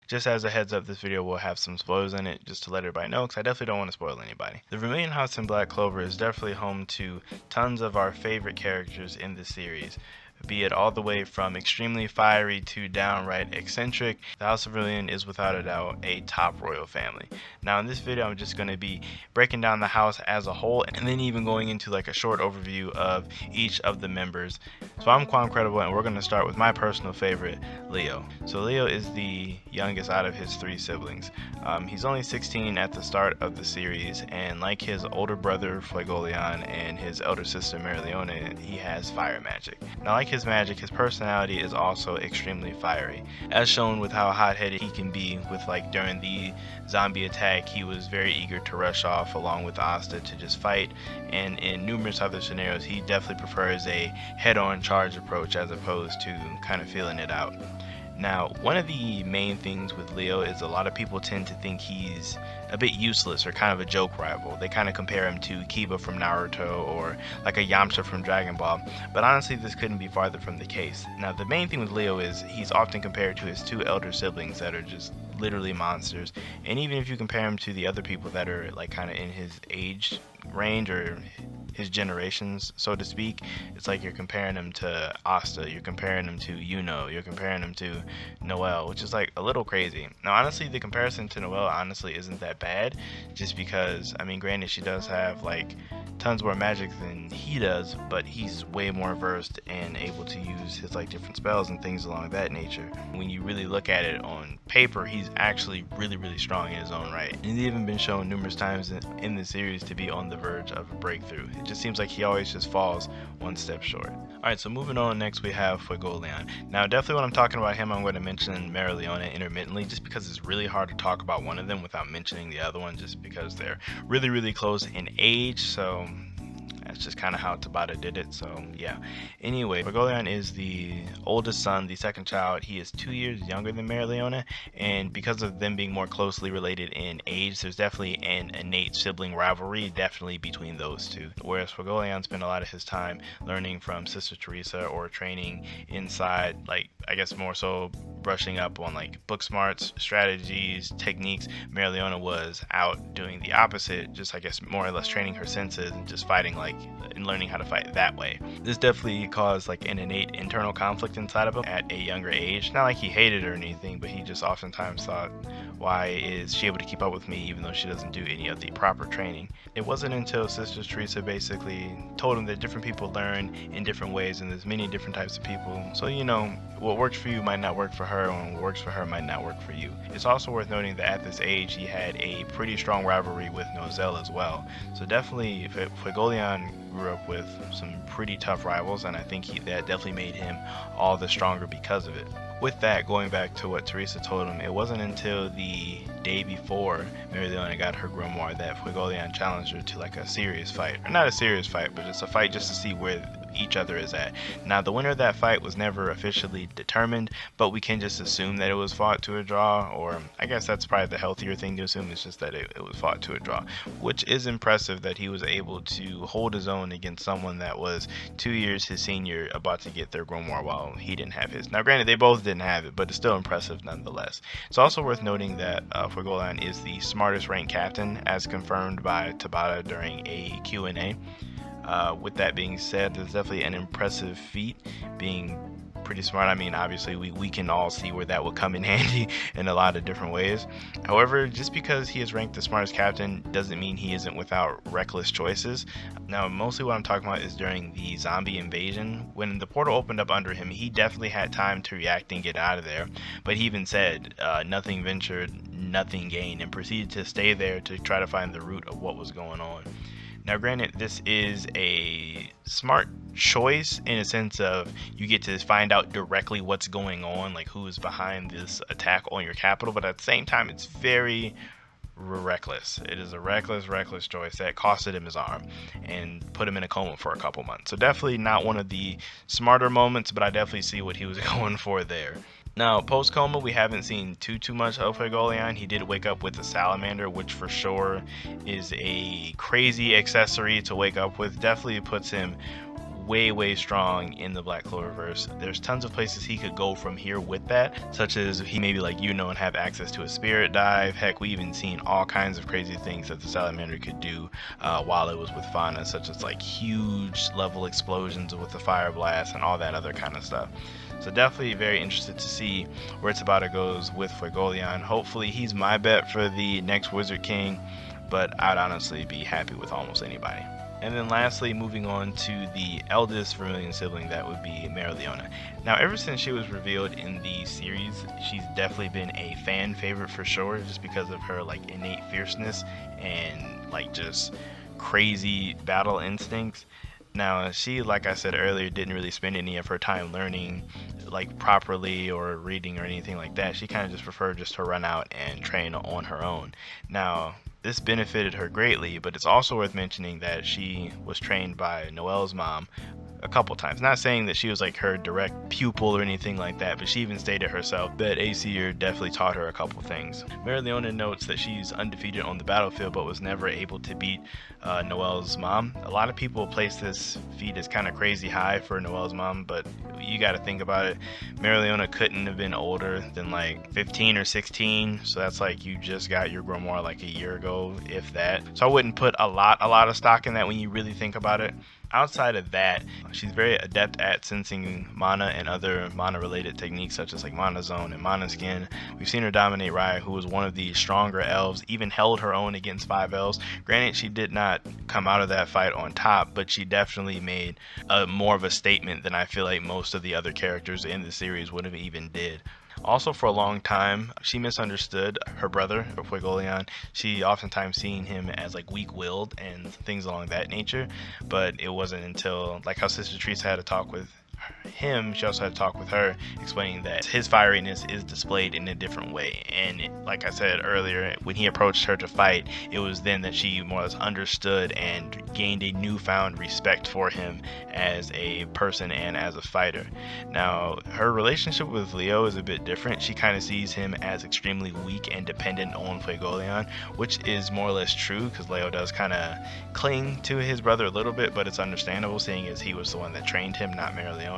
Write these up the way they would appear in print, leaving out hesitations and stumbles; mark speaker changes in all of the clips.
Speaker 1: Just as a heads up, this video will have some spoilers in it, just to let everybody know, because I definitely don't want to spoil anybody. The Vermillion House in Black Clover is definitely home to tons of our favorite characters in the series, be it all the way from extremely fiery to downright eccentric. The House of Vermillion is without a doubt a top royal family. Now in this video I'm just going to be breaking down the house as a whole, and then even going into like a short overview of each of the members. So I'm Quancredible, and we're going to start with my personal favorite, Leo. So Leo is the youngest out of his 3 siblings. He's only 16 at the start of the series, and like his older brother Fuegoleon and his elder sister Leona, he has fire magic. Now like his magic, his personality is also extremely fiery, as shown with how hot-headed he can be. With like during the zombie attack, he was very eager to rush off along with Asta to just fight, and in numerous other scenarios he definitely prefers a head-on charge approach as opposed to kind of feeling it out. Now, one of the main things with Leo is a lot of people tend to think he's a bit useless or kind of a joke rival. They kind of compare him to Kiba from Naruto or like a Yamcha from Dragon Ball, but honestly this couldn't be farther from the case. Now the main thing with Leo is he's often compared to his 2 elder siblings that are just literally monsters, and even if you compare him to the other people that are like kind of in his age range or his generations, so to speak, it's like you're comparing him to Asta, you're comparing him to Yuno, you're comparing him to Noelle, which is like a little crazy. Now honestly the comparison to Noelle honestly isn't that bad, just because I mean granted she does have like tons more magic than he does, but he's way more versed and able to use his like different spells and things along that nature. When you really look at it on paper, he's actually really strong in his own right, and he's even been shown numerous times in the series to be on the verge of a breakthrough. It just seems like he always just falls one step short. Alright, so moving on, next we have Fuegoleon. Now definitely when I'm talking about him I'm going to mention Leona intermittently, just because it's really hard to talk about one of them without mentioning the other one, just because they're really close in age. So that's just kind of how Tabata did it, so yeah. Anyway, Fuegoleon is the oldest son, the second child. He is 2 years younger than Leona, and because of them being more closely related in age, there's definitely an innate sibling rivalry definitely between those two. Whereas Fuegoleon spent a lot of his time learning from Sister Teresa or training inside, like I guess more so brushing up on like book smarts, strategies, techniques. Leona was out doing the opposite, just I guess more or less training her senses and just fighting like and learning how to fight that way. This definitely caused like an innate internal conflict inside of him at a younger age. Not like he hated her or anything, but he just oftentimes thought, why is she able to keep up with me even though she doesn't do any of the proper training? It wasn't until Sister Teresa basically told him that different people learn in different ways and there's many different types of people, so you know, what works for you might not work for her, and what works for her might not work for you. It's also worth noting that at this age he had a pretty strong rivalry with Nozel as well, so definitely Fuegoleon grew up with some pretty tough rivals, and I think that definitely made him all the stronger because of it. With that, going back to what Teresa told him, it wasn't until the day before Leona got her grimoire that Fuegoleon challenged her to like a serious fight, or not a serious fight, but just a fight just to see where each other is at. Now the winner of that fight was never officially determined, but we can just assume that it was fought to a draw, or I guess that's probably the healthier thing to assume. It's just that it was fought to a draw, which is impressive that he was able to hold his own against someone that was 2 years his senior, about to get their grimoire while he didn't have his. Now granted they both didn't have it, but it's still impressive nonetheless. It's also worth noting that Fuegoleon is the smartest ranked captain, as confirmed by Tabata during a Q&A. With that being said, there's definitely an impressive feat, being pretty smart. I mean, obviously we can all see where that would come in handy in a lot of different ways. However, just because he is ranked the smartest captain doesn't mean he isn't without reckless choices. Now mostly what I'm talking about is during the zombie invasion. When the portal opened up under him, he definitely had time to react and get out of there, but he even said nothing ventured, nothing gained, and proceeded to stay there to try to find the root of what was going on. Now granted, this is a smart choice in a sense of you get to find out directly what's going on, like who is behind this attack on your capital, but at the same time it's very reckless. It is a reckless choice that costed him his arm and put him in a coma for a couple months. So definitely not one of the smarter moments, but I definitely see what he was going for there. Now, post-coma, we haven't seen too much of Fuegoleon. He did wake up with a salamander, which for sure is a crazy accessory to wake up with. Definitely puts him way strong in the Black Cloververse. There's tons of places he could go from here with that, such as he maybe like and have access to a spirit dive. Heck, we even seen all kinds of crazy things that the salamander could do while it was with fauna, such as like huge level explosions with the fire blast and all that other kind of stuff. So definitely very interested to see where Tabata goes with Fuegoleon. Hopefully he's my bet for the next Wizard King, but I'd honestly be happy with almost anybody. And then lastly, moving on to the eldest Vermillion sibling, that would be Leona. Now, ever since she was revealed in the series, she's definitely been a fan favorite for sure, just because of her like innate fierceness and like just crazy battle instincts. Now, she, like I said earlier, didn't really spend any of her time learning like properly or reading or anything like that. She kind of just preferred just to run out and train on her own. Now, this benefited her greatly, but it's also worth mentioning that she was trained by Noelle's mom a couple times. Not saying that she was like her direct pupil or anything like that, but she even stated herself that Aesir definitely taught her a couple things. Leona notes that she's undefeated on the battlefield, but was never able to beat Noelle's mom. A lot of people place this feat as kind of crazy high for Noelle's mom, but you got to think about it. Leona couldn't have been older than like 15 or 16, so that's like you just got your grimoire like a year ago, if that. So I wouldn't put a lot of stock in that when you really think about it. Outside of that, she's very adept at sensing mana and other mana related techniques such as like mana zone and mana skin. We've seen her dominate Raya, who was one of the stronger elves, even held her own against 5 elves. Granted, she did not come out of that fight on top, but she definitely made more of a statement than I feel like most of the other characters in the series would have even did. Also, for a long time, she misunderstood her brother, Fuegoleon. She oftentimes seen him as like weak-willed and things along that nature, but it wasn't until like how Sister Teresa had a talk with him, she also had to talk with her, explaining that his fieriness is displayed in a different way. And like I said earlier, when he approached her to fight, it was then that she more or less understood and gained a newfound respect for him as a person and as a fighter. Now, her relationship with Leo is a bit different. She kind of sees him as extremely weak and dependent on Fuegoleon, which is more or less true because Leo does kind of cling to his brother a little bit, but it's understandable seeing as he was the one that trained him, not Leona.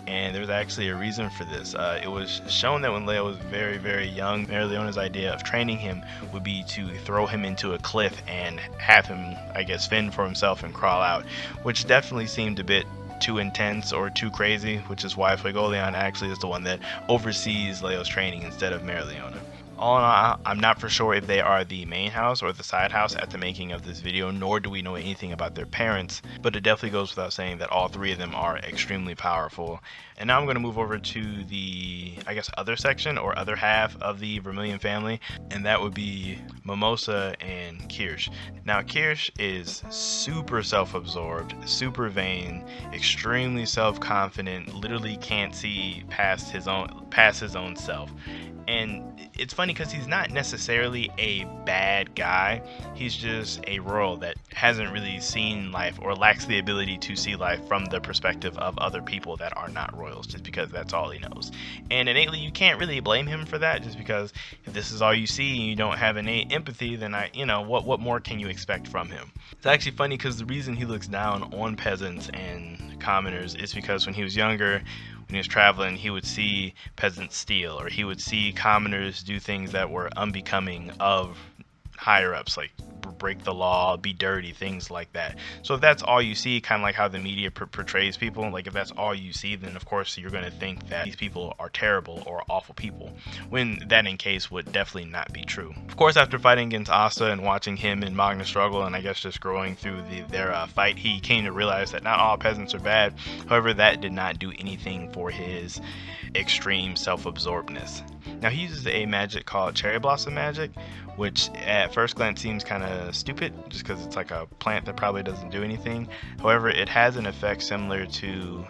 Speaker 1: And there's actually a reason for this. It was shown that when Leo was very young, Leona's idea of training him would be to throw him into a cliff and have him, I guess, fend for himself and crawl out, which definitely seemed a bit too intense or too crazy, which is why Fuegoleon actually is the one that oversees Leo's training instead of Leona. All in all, I'm not for sure if they are the main house or the side house at the making of this video, nor do we know anything about their parents, but it definitely goes without saying that all three of them are extremely powerful. And now I'm going to move over to the, I guess, other section or other half of the Vermillion family, and that would be Mimosa and Kirsch. Now, Kirsch is super self-absorbed, super vain, extremely self-confident, literally can't see past his own self. And it's funny because he's not necessarily a bad guy. He's just a royal that hasn't really seen life or lacks the ability to see life from the perspective of other people that are not royals, just because that's all he knows. And innately, you can't really blame him for that, just because if this is all you see and you don't have innate empathy, then what more can you expect from him? It's actually funny because the reason he looks down on peasants and commoners is because when he was younger, when he was traveling, he would see peasants steal, or he would see commoners do things that were unbecoming of higher ups, like break the law, be dirty, things like that. So if that's all you see, kind of like how the media portrays people, like if that's all you see, then of course you're going to think that these people are terrible or awful people, when that in case would definitely not be true. Of course, after fighting against Asta and watching him and Magna struggle, and I guess just growing through their fight, he came to realize that not all peasants are bad. However, that did not do anything for his extreme self-absorbedness. Now, he uses a magic called Cherry Blossom Magic, which at first glance seems kind of stupid just because it's like a plant that probably doesn't do anything. However, it has an effect similar to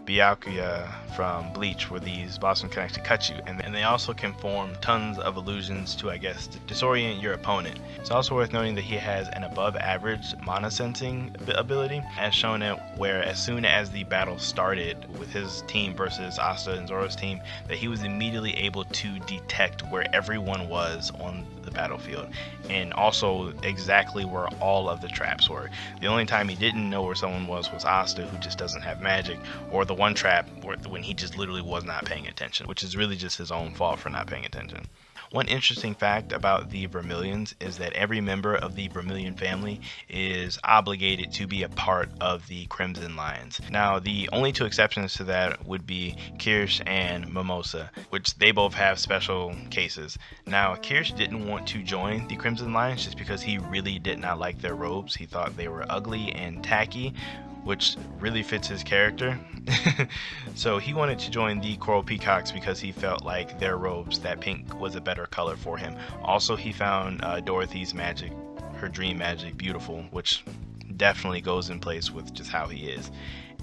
Speaker 1: Byakuya from Bleach, where these blossoms can actually cut you, and they also can form tons of illusions to, I guess, disorient your opponent. It's also worth noting that he has an above average mana sensing ability, as shown at where as soon as the battle started with his team versus Asta and Zoro's team, that he was immediately able to detect where everyone was on the battlefield, and also exactly where all of the traps were. The only time he didn't know where someone was Asta, who just doesn't have magic, or the one trap when he just literally was not paying attention, which is really just his own fault for not paying attention. One interesting fact about the Vermillions is that every member of the Vermillion family is obligated to be a part of the Crimson Lions. Now, the only two exceptions to that would be Kirsch and Mimosa, which they both have special cases. Now, Kirsch didn't want to join the Crimson Lions just because he really did not like their robes. He thought they were ugly and tacky, which really fits his character. So he wanted to join the Coral Peacocks because he felt like their robes, that pink, was a better color for him. Also, he found Dorothy's magic, her dream magic, beautiful, which definitely goes in place with just how he is.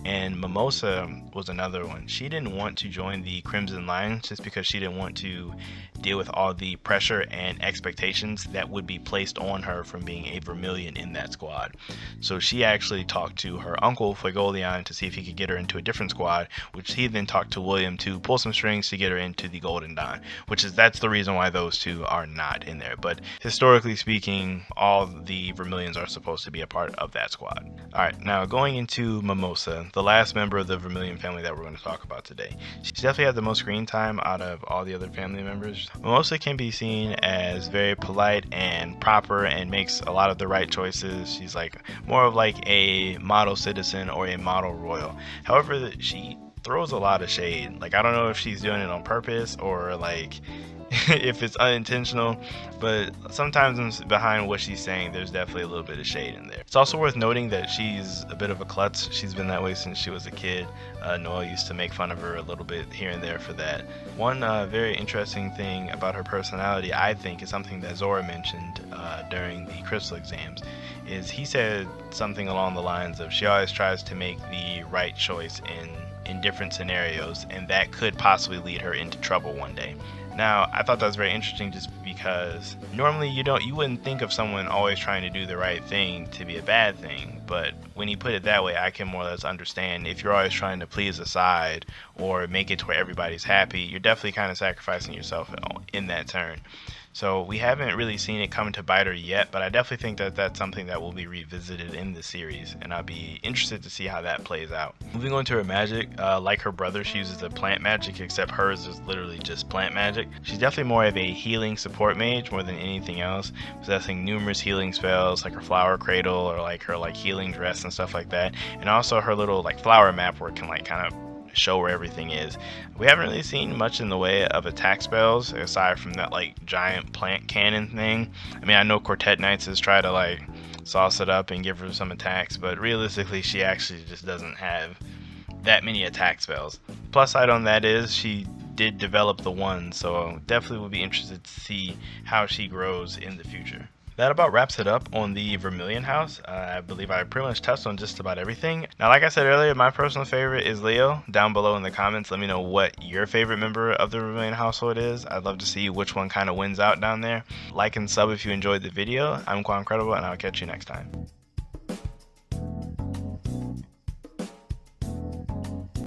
Speaker 1: And Mimosa was another one. She didn't want to join the Crimson Lions just because she didn't want to deal with all the pressure and expectations that would be placed on her from being a Vermillion in that squad. So she actually talked to her uncle Fuegoleon to see if he could get her into a different squad, which he then talked to William to pull some strings to get her into the Golden Dawn, that's the reason why those two are not in there. But historically speaking, all the Vermillions are supposed to be a part of that squad. Alright, now going into Mimosa, the last member of the Vermillion family that we're going to talk about today. She definitely had the most screen time out of all the other family members. Mimosa can be seen as very polite and proper and makes a lot of the right choices. She's like more of like a model citizen or a model royal. However, she throws a lot of shade. Like, I don't know if she's doing it on purpose or like if it's unintentional, but sometimes behind what she's saying there's definitely a little bit of shade in there. It's also worth noting that she's a bit of a klutz. She's been that way since she was a kid. Noah used to make fun of her a little bit here and there for that. One very interesting thing about her personality, I think, is something that Zora mentioned during the crystal exams, is he said something along the lines of she always tries to make the right choice in different scenarios, and that could possibly lead her into trouble one day. Now, I thought that was very interesting just because normally you wouldn't think of someone always trying to do the right thing to be a bad thing, but when you put it that way, I can more or less understand if you're always trying to please a side or make it to where everybody's happy, you're definitely kind of sacrificing yourself in that turn. So we haven't really seen it come to bite her yet, but I definitely think that that's something that will be revisited in the series, and I'll be interested to see how that plays out. Moving on to her magic, like her brother, she uses the plant magic, except hers is literally just plant magic. She's definitely more of a healing support mage more than anything else, possessing numerous healing spells like her flower cradle or like her healing dress and stuff like that, and also her little flower map where it can kind of show where everything is. We haven't really seen much in the way of attack spells aside from that giant plant cannon thing. I mean, I know Quartet Knights has tried to sauce it up and give her some attacks, but realistically she actually just doesn't have that many attack spells. Plus side on that is she did develop the one, so definitely will be interested to see how she grows in the future. That about wraps it up on the Vermillion house. I believe I pretty much touched on just about everything. Now, like I said earlier, my personal favorite is Leo. Down below in the comments, let me know what your favorite member of the Vermillion household is. I'd love to see which one kind of wins out down there. Like and sub if you enjoyed the video. I'm Quancredible, and I'll catch you next time.